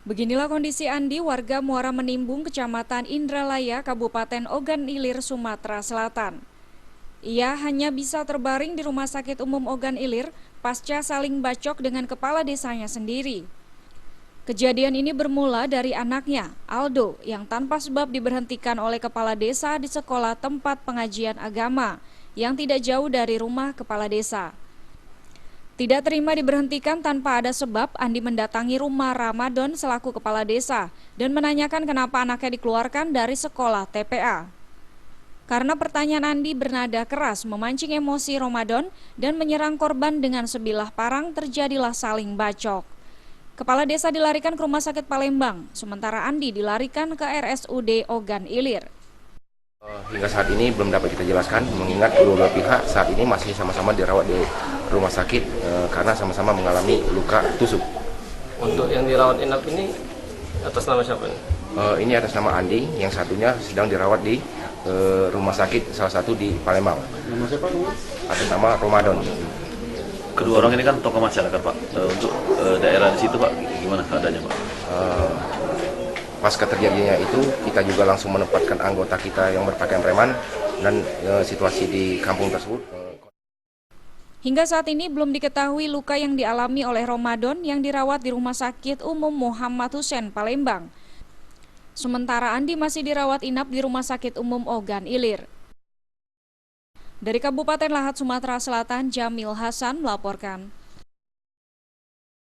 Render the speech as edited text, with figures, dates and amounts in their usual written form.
Beginilah kondisi Andi, warga Muara Menimbung, Kecamatan Indralaya, Kabupaten Ogan Ilir, Sumatera Selatan. Ia hanya bisa terbaring di Rumah Sakit Umum Ogan Ilir pasca saling bacok dengan kepala desanya sendiri. Kejadian ini bermula dari anaknya, Aldo, yang tanpa sebab diberhentikan oleh kepala desa di sekolah tempat pengajian agama yang tidak jauh dari rumah kepala desa. Tidak terima diberhentikan tanpa ada sebab, Andi mendatangi rumah Ramadan selaku kepala desa dan menanyakan kenapa anaknya dikeluarkan dari sekolah TPA. Karena pertanyaan Andi bernada keras memancing emosi Ramadan dan menyerang korban dengan sebilah parang, terjadilah saling bacok. Kepala desa dilarikan ke Rumah Sakit Palembang, sementara Andi dilarikan ke RSUD Ogan Ilir. Hingga saat ini belum dapat kita jelaskan, mengingat kedua pihak saat ini masih sama-sama dirawat di rumah sakit karena sama-sama mengalami luka tusuk. Untuk yang dirawat inap ini atas nama siapa nih? Ini atas nama Andi, yang satunya sedang dirawat di rumah sakit salah satu di Palembang. Nama siapa? Atas nama Ramadan. Kedua orang ini kan tokoh masyarakat, Pak. Untuk daerah di situ, Pak, gimana keadaannya, Pak? Pasca terjadinya itu, kita juga langsung menempatkan anggota kita yang berpakaian preman dan situasi di kampung tersebut. Hingga saat ini belum diketahui luka yang dialami oleh Ramadan yang dirawat di Rumah Sakit Umum Muhammad Hussein, Palembang. Sementara Andi masih dirawat inap di Rumah Sakit Umum Ogan Ilir. Dari Kabupaten Lahat, Sumatera Selatan, Jamil Hasan melaporkan.